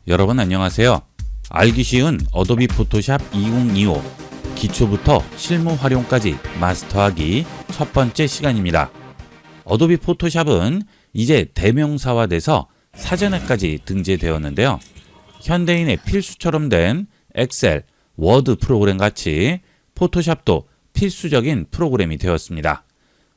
여러분 안녕하세요. 알기 쉬운 어도비 포토샵 2025 기초부터 실무 활용까지 마스터하기 첫 번째 시간입니다. 어도비 포토샵은 이제 대명사화돼서 사전에까지 등재되었는데요. 현대인의 필수처럼 된 엑셀, 워드 프로그램 같이 포토샵도 필수적인 프로그램이 되었습니다.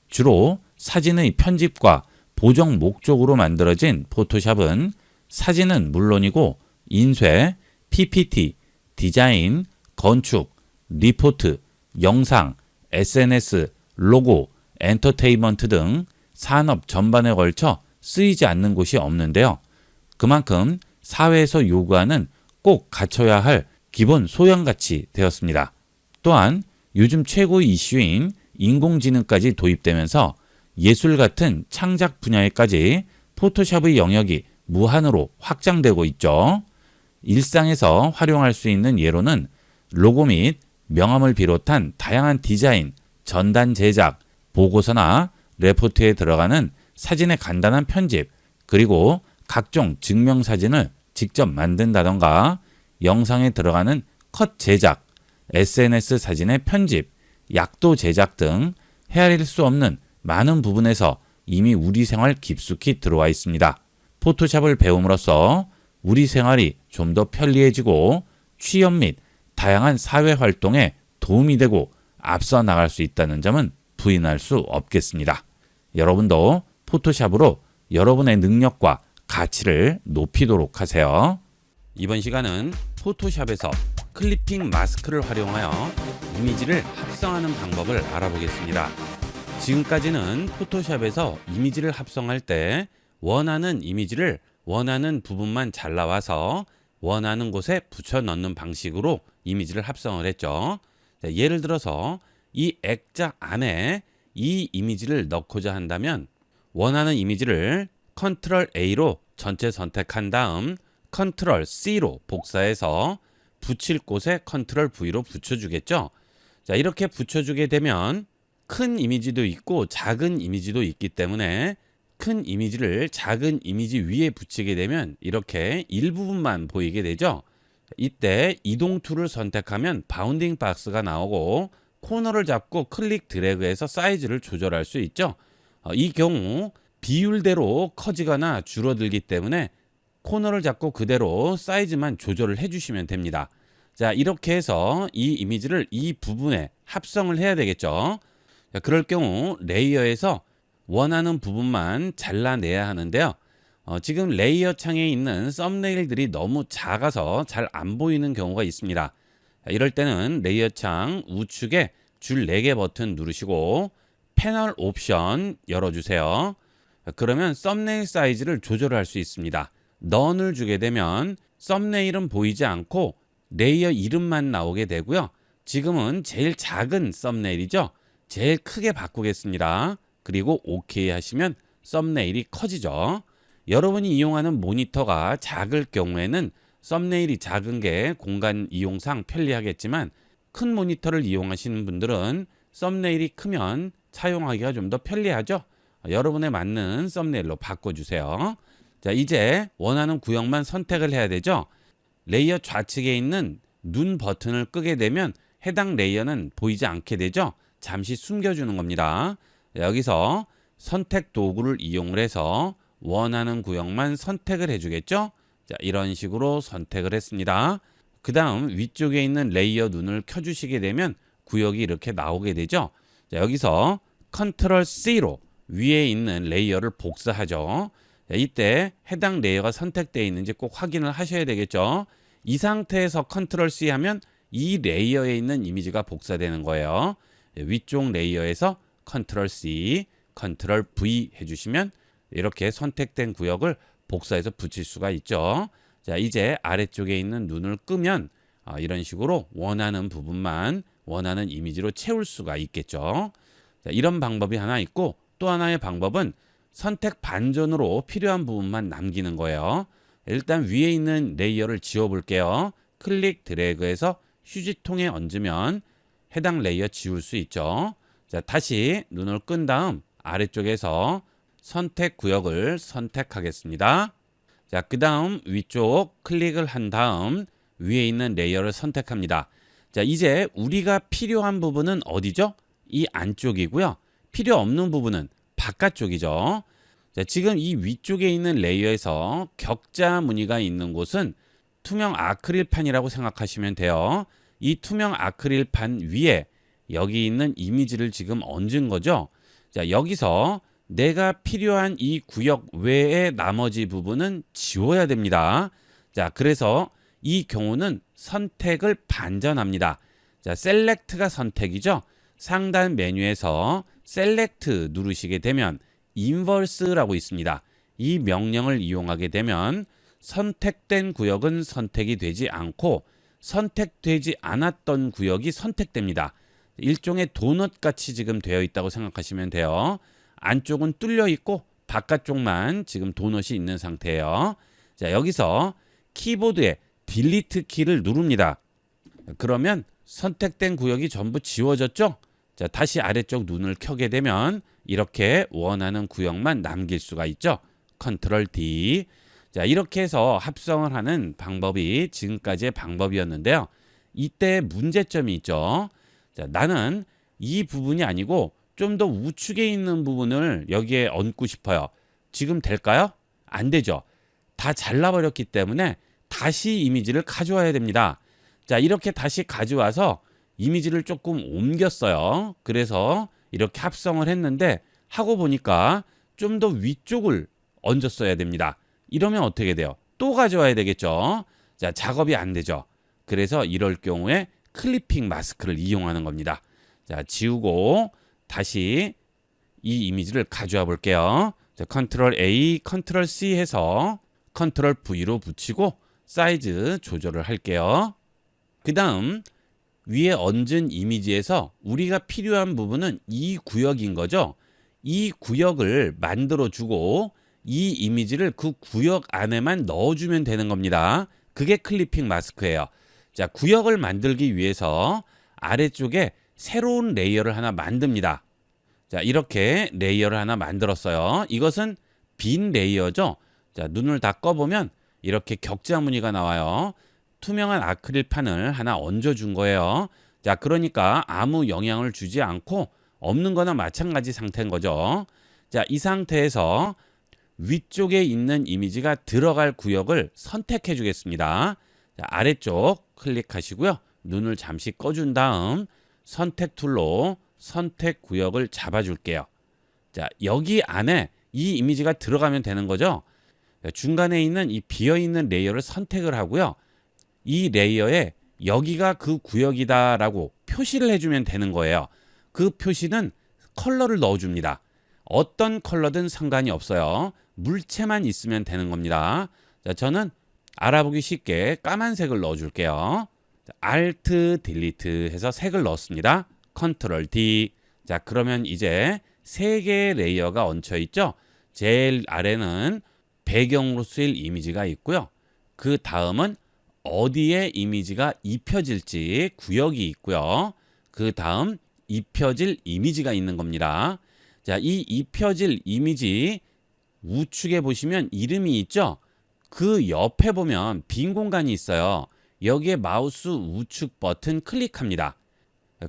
주로 사진의 편집과 보정 목적으로 만들어진 포토샵은 사진은 물론이고 인쇄, PPT, 디자인, 건축, 리포트, 영상, SNS, 로고, 엔터테인먼트 등 산업 전반에 걸쳐 쓰이지 않는 곳이 없는데요. 그만큼 사회에서 요구하는 꼭 갖춰야 할 기본 소양같이 되었습니다. 또한 요즘 최고의 이슈인 인공지능까지 도입되면서 예술 같은 창작 분야에까지 포토샵의 영역이 무한으로 확장되고 있죠. 일상에서 활용할 수 있는 예로는 로고 및 명함을 비롯한 다양한 디자인, 전단 제작, 보고서나 레포트에 들어가는 사진의 간단한 편집, 그리고 각종 증명사진을 직접 만든다던가 영상에 들어가는 컷 제작, SNS 사진의 편집, 약도 제작 등 헤아릴 수 없는 많은 부분에서 이미 우리 생활 깊숙이 들어와 있습니다. 포토샵을 배움으로써 우리 생활이 좀 더 편리해지고 취업 및 다양한 사회 활동에 도움이 되고 앞서 나갈 수 있다는 점은 부인할 수 없겠습니다. 여러분도 포토샵으로 여러분의 능력과 가치를 높이도록 하세요. 이번 시간은 포토샵에서 클리핑 마스크를 활용하여 이미지를 합성하는 방법을 알아보겠습니다. 지금까지는 포토샵에서 이미지를 합성할 때 원하는 이미지를 원하는 부분만 잘라와서 원하는 곳에 붙여 넣는 방식으로 이미지를 합성을 했죠. 예를 들어서 이 액자 안에 이 이미지를 넣고자 한다면 원하는 이미지를 컨트롤 A로 전체 선택한 다음 컨트롤 C로 복사해서 붙일 곳에 컨트롤 V로 붙여주겠죠. 자, 이렇게 붙여주게 되면 큰 이미지도 있고 작은 이미지도 있기 때문에 큰 이미지를 작은 이미지 위에 붙이게 되면 이렇게 일부분만 보이게 되죠. 이때 이동 툴을 선택하면 바운딩 박스가 나오고 코너를 잡고 클릭 드래그해서 사이즈를 조절할 수 있죠. 이 경우 비율대로 커지거나 줄어들기 때문에 코너를 잡고 그대로 사이즈만 조절을 해주시면 됩니다. 자, 이렇게 해서 이 이미지를 이 부분에 합성을 해야 되겠죠. 자, 그럴 경우 레이어에서 원하는 부분만 잘라내야 하는데요. 지금 레이어 창에 있는 썸네일들이 너무 작아서 잘 안 보이는 경우가 있습니다. 이럴 때는 레이어 창 우측에 줄 4개 버튼 누르시고 패널 옵션 열어주세요. 그러면 썸네일 사이즈를 조절할 수 있습니다. 넌을 주게 되면 썸네일은 보이지 않고 레이어 이름만 나오게 되고요. 지금은 제일 작은 썸네일이죠. 제일 크게 바꾸겠습니다. 그리고 OK 하시면 썸네일이 커지죠. 여러분이 이용하는 모니터가 작을 경우에는 썸네일이 작은 게 공간 이용상 편리하겠지만 큰 모니터를 이용하시는 분들은 썸네일이 크면 사용하기가 좀 더 편리하죠. 여러분에 맞는 썸네일로 바꿔주세요. 자, 이제 원하는 구역만 선택을 해야 되죠. 레이어 좌측에 있는 눈 버튼을 끄게 되면 해당 레이어는 보이지 않게 되죠. 잠시 숨겨주는 겁니다. 여기서 선택 도구를 이용을 해서 원하는 구역만 선택을 해주겠죠. 자, 이런 식으로 선택을 했습니다. 그 다음 위쪽에 있는 레이어 눈을 켜주시게 되면 구역이 이렇게 나오게 되죠. 자, 여기서 컨트롤 C로 위에 있는 레이어를 복사하죠. 자, 이때 해당 레이어가 선택되어 있는지 꼭 확인을 하셔야 되겠죠. 이 상태에서 컨트롤 C 하면 이 레이어에 있는 이미지가 복사되는 거예요. 위쪽 레이어에서 컨트롤 C, 컨트롤 V 해주시면 이렇게 선택된 구역을 복사해서 붙일 수가 있죠. 자, 이제 아래쪽에 있는 눈을 끄면 이런 식으로 원하는 부분만 원하는 이미지로 채울 수가 있겠죠. 자, 이런 방법이 하나 있고 또 하나의 방법은 선택 반전으로 필요한 부분만 남기는 거예요. 일단 위에 있는 레이어를 지워 볼게요. 클릭 드래그해서 휴지통에 얹으면 해당 레이어 지울 수 있죠. 자, 다시 눈을 끈 다음 아래쪽에서 선택 구역을 선택하겠습니다. 자, 그 다음 위쪽 클릭을 한 다음 위에 있는 레이어를 선택합니다. 자, 이제 우리가 필요한 부분은 어디죠? 이 안쪽이고요. 필요 없는 부분은 바깥쪽이죠. 자, 지금 이 위쪽에 있는 레이어에서 격자 무늬가 있는 곳은 투명 아크릴판이라고 생각하시면 돼요. 이 투명 아크릴판 위에 여기 있는 이미지를 지금 얹은 거죠. 자, 여기서 내가 필요한 이 구역 외의 나머지 부분은 지워야 됩니다. 자, 그래서 이 경우는 선택을 반전합니다. 자, 셀렉트가 선택이죠. 상단 메뉴에서 셀렉트 누르시게 되면 인버스라고 있습니다. 이 명령을 이용하게 되면 선택된 구역은 선택이 되지 않고 선택되지 않았던 구역이 선택됩니다. 일종의 도넛 같이 지금 되어 있다고 생각하시면 돼요. 안쪽은 뚫려 있고 바깥쪽만 지금 도넛이 있는 상태예요. 자, 여기서 키보드에 딜리트 키를 누릅니다. 그러면 선택된 구역이 전부 지워졌죠? 자, 다시 아래쪽 눈을 켜게 되면 이렇게 원하는 구역만 남길 수가 있죠. 컨트롤 D. 자, 이렇게 해서 합성을 하는 방법이 지금까지의 방법이었는데요. 이때 문제점이 있죠. 자, 나는 이 부분이 아니고 좀 더 우측에 있는 부분을 여기에 얹고 싶어요. 지금 될까요? 안 되죠. 다 잘라버렸기 때문에 다시 이미지를 가져와야 됩니다. 자, 이렇게 다시 가져와서 이미지를 조금 옮겼어요. 그래서 이렇게 합성을 했는데 하고 보니까 좀 더 위쪽을 얹었어야 됩니다. 이러면 어떻게 돼요? 또 가져와야 되겠죠. 자, 작업이 안 되죠. 그래서 이럴 경우에 클리핑 마스크를 이용하는 겁니다. 자, 지우고 다시 이 이미지를 가져와 볼게요. 자, 컨트롤 A, 컨트롤 C 해서 컨트롤 V로 붙이고 사이즈 조절을 할게요. 그 다음 위에 얹은 이미지에서 우리가 필요한 부분은 이 구역인 거죠. 이 구역을 만들어 주고 이 이미지를 그 구역 안에만 넣어주면 되는 겁니다. 그게 클리핑 마스크예요. 자, 구역을 만들기 위해서 아래쪽에 새로운 레이어를 하나 만듭니다. 자, 이렇게 레이어를 하나 만들었어요. 이것은 빈 레이어죠. 자, 눈을 다 꺼보면 이렇게 격자 무늬가 나와요. 투명한 아크릴판을 하나 얹어준 거예요. 자, 그러니까 아무 영향을 주지 않고 없는 거나 마찬가지 상태인 거죠. 자, 이 상태에서 위쪽에 있는 이미지가 들어갈 구역을 선택해 주겠습니다. 자, 아래쪽 클릭하시고요. 눈을 잠시 꺼준 다음 선택 툴로 선택 구역을 잡아줄게요. 자, 여기 안에 이 이미지가 들어가면 되는 거죠. 자, 중간에 있는 이 비어있는 레이어를 선택을 하고요. 이 레이어에 여기가 그 구역이다라고 표시를 해주면 되는 거예요. 그 표시는 컬러를 넣어줍니다. 어떤 컬러든 상관이 없어요. 물체만 있으면 되는 겁니다. 자, 저는 알아보기 쉽게 까만색을 넣어줄게요. Alt 딜리트 해서 색을 넣었습니다. 컨트롤 D. 자, 그러면 이제 세 개의 레이어가 얹혀 있죠. 제일 아래는 배경으로 쓰일 이미지가 있고요. 그 다음은 어디에 이미지가 입혀질지 구역이 있고요. 그 다음 입혀질 이미지가 있는 겁니다. 자, 이 입혀질 이미지 우측에 보시면 이름이 있죠. 그 옆에 보면 빈 공간이 있어요. 여기에 마우스 우측 버튼 클릭합니다.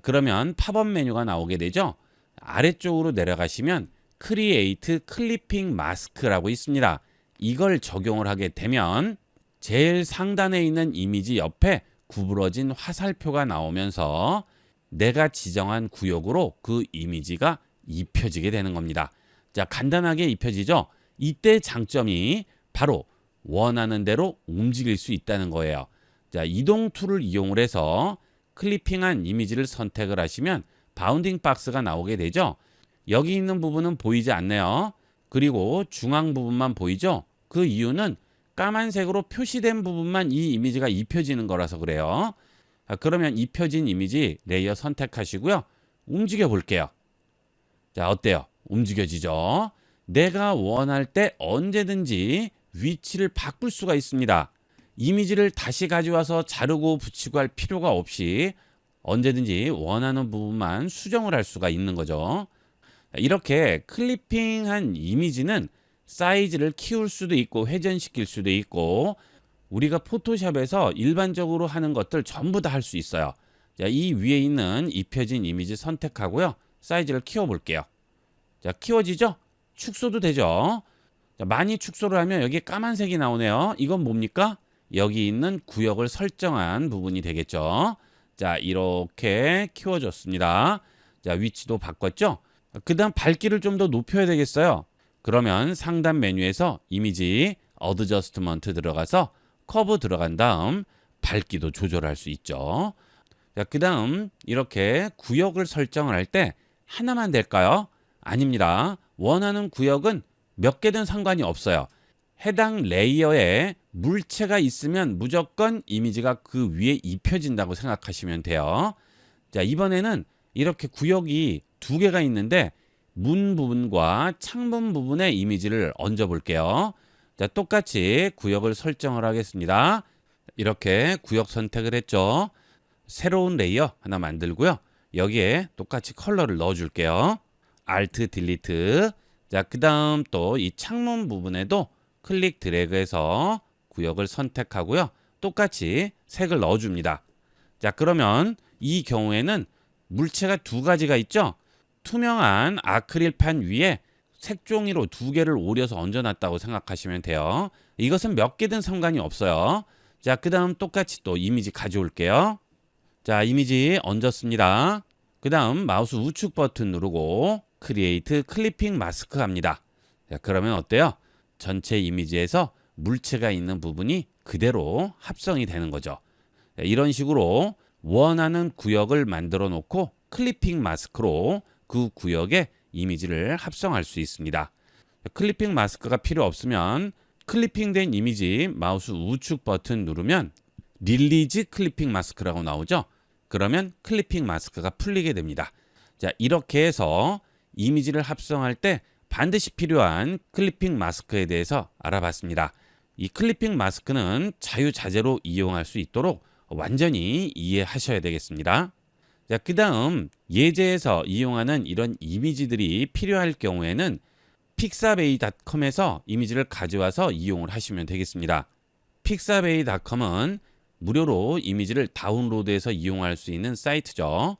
그러면 팝업 메뉴가 나오게 되죠. 아래쪽으로 내려가시면 크리에이트 클리핑 마스크라고 있습니다. 이걸 적용을 하게 되면 제일 상단에 있는 이미지 옆에 구부러진 화살표가 나오면서 내가 지정한 구역으로 그 이미지가 입혀지게 되는 겁니다. 자, 간단하게 입혀지죠. 이때 장점이 바로 원하는 대로 움직일 수 있다는 거예요. 자, 이동 툴을 이용을 해서 클리핑한 이미지를 선택을 하시면 바운딩 박스가 나오게 되죠. 여기 있는 부분은 보이지 않네요. 그리고 중앙 부분만 보이죠. 그 이유는 까만색으로 표시된 부분만 이 이미지가 입혀지는 거라서 그래요. 자, 그러면 입혀진 이미지 레이어 선택하시고요. 움직여 볼게요. 자, 어때요? 움직여지죠? 내가 원할 때 언제든지 위치를 바꿀 수가 있습니다. 이미지를 다시 가져와서 자르고 붙이고 할 필요가 없이 언제든지 원하는 부분만 수정을 할 수가 있는 거죠. 이렇게 클리핑한 이미지는 사이즈를 키울 수도 있고 회전시킬 수도 있고 우리가 포토샵에서 일반적으로 하는 것들 전부 다 할 수 있어요. 자, 이 위에 있는 입혀진 이미지 선택하고요. 사이즈를 키워 볼게요. 자, 키워지죠? 축소도 되죠? 자, 많이 축소를 하면 여기 까만색이 나오네요. 이건 뭡니까? 여기 있는 구역을 설정한 부분이 되겠죠. 자, 이렇게 키워줬습니다. 자, 위치도 바꿨죠? 그 다음 밝기를 좀 더 높여야 되겠어요. 그러면 상단 메뉴에서 이미지 어드저스트먼트 들어가서 커브 들어간 다음 밝기도 조절할 수 있죠. 자, 그 다음 이렇게 구역을 설정을 할 때 하나만 될까요? 아닙니다. 원하는 구역은 몇 개든 상관이 없어요. 해당 레이어에 물체가 있으면 무조건 이미지가 그 위에 입혀진다고 생각하시면 돼요. 자, 이번에는 이렇게 구역이 두 개가 있는데 문 부분과 창문 부분에 이미지를 얹어 볼게요. 자, 똑같이 구역을 설정을 하겠습니다. 이렇게 구역 선택을 했죠. 새로운 레이어 하나 만들고요. 여기에 똑같이 컬러를 넣어 줄게요. Alt 딜리트. 자, 그 다음 또 이 창문 부분에도 클릭 드래그해서 구역을 선택하고요. 똑같이 색을 넣어 줍니다. 자, 그러면 이 경우에는 물체가 두 가지가 있죠. 투명한 아크릴판 위에 색종이로 두 개를 오려서 얹어놨다고 생각하시면 돼요. 이것은 몇 개든 상관이 없어요. 자, 그 다음 똑같이 또 이미지 가져올게요. 자, 이미지 얹었습니다. 그 다음 마우스 우측 버튼 누르고 크리에이트 클리핑 마스크 합니다. 자, 그러면 어때요? 전체 이미지에서 물체가 있는 부분이 그대로 합성이 되는 거죠. 자, 이런 식으로 원하는 구역을 만들어 놓고 클리핑 마스크로 그 구역에 이미지를 합성할 수 있습니다. 클리핑 마스크가 필요 없으면 클리핑된 이미지 마우스 우측 버튼 누르면 릴리즈 클리핑 마스크라고 나오죠. 그러면 클리핑 마스크가 풀리게 됩니다. 자, 이렇게 해서 이미지를 합성할 때 반드시 필요한 클리핑 마스크에 대해서 알아봤습니다. 이 클리핑 마스크는 자유자재로 이용할 수 있도록 완전히 이해하셔야 되겠습니다. 자, 그 다음 예제에서 이용하는 이런 이미지들이 필요할 경우에는 pixabay.com에서 이미지를 가져와서 이용을 하시면 되겠습니다. pixabay.com은 무료로 이미지를 다운로드해서 이용할 수 있는 사이트죠.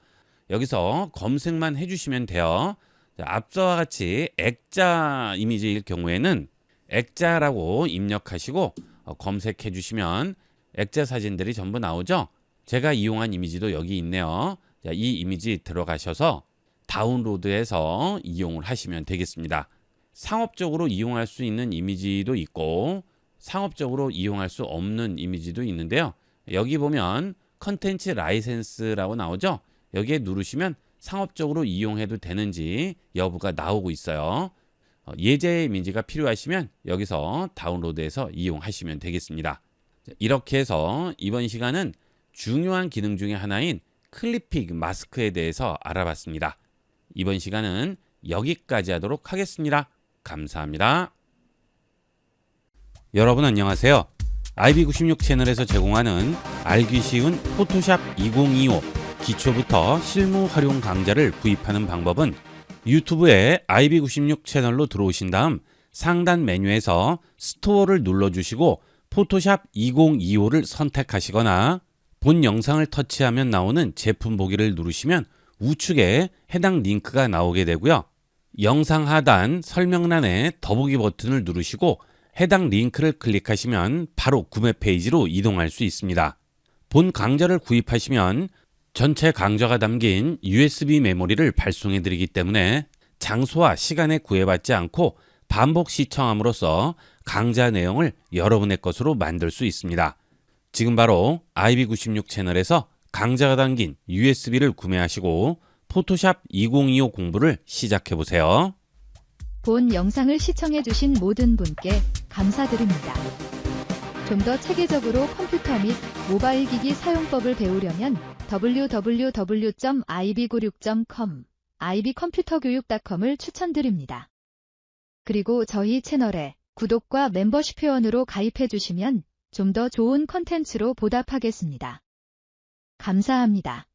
여기서 검색만 해주시면 돼요. 자, 앞서와 같이 액자 이미지일 경우에는 액자라고 입력하시고 검색해 주시면 액자 사진들이 전부 나오죠. 제가 이용한 이미지도 여기 있네요. 자, 이 이미지 들어가셔서 다운로드해서 이용을 하시면 되겠습니다. 상업적으로 이용할 수 있는 이미지도 있고 상업적으로 이용할 수 없는 이미지도 있는데요. 여기 보면 컨텐츠 라이센스라고 나오죠. 여기에 누르시면 상업적으로 이용해도 되는지 여부가 나오고 있어요. 예제 이미지가 필요하시면 여기서 다운로드해서 이용하시면 되겠습니다. 이렇게 해서 이번 시간은 중요한 기능 중에 하나인 클리핑 마스크에 대해서 알아봤습니다. 이번 시간은 여기까지 하도록 하겠습니다. 감사합니다. 여러분 안녕하세요. IB96 채널에서 제공하는 알기 쉬운 포토샵 2025 기초부터 실무 활용 강좌를 구입하는 방법은 유튜브에 IB96 채널로 들어오신 다음 상단 메뉴에서 스토어를 눌러주시고 포토샵 2025를 선택하시거나 본 영상을 터치하면 나오는 제품 보기를 누르시면 우측에 해당 링크가 나오게 되고요. 영상 하단 설명란에 더보기 버튼을 누르시고 해당 링크를 클릭하시면 바로 구매 페이지로 이동할 수 있습니다. 본 강좌를 구입하시면 전체 강좌가 담긴 USB 메모리를 발송해 드리기 때문에 장소와 시간에 구애받지 않고 반복 시청함으로써 강좌 내용을 여러분의 것으로 만들 수 있습니다. 지금 바로 IB96 채널에서 강좌가 담긴 USB를 구매하시고 포토샵 2025 공부를 시작해 보세요. 본 영상을 시청해주신 모든 분께 감사드립니다. 좀 더 체계적으로 컴퓨터 및 모바일 기기 사용법을 배우려면 www.ib96.com, ibcomputer교육.com을 추천드립니다. 그리고 저희 채널에 구독과 멤버십 회원으로 가입해주시면 좀 더 좋은 컨텐츠로 보답하겠습니다. 감사합니다.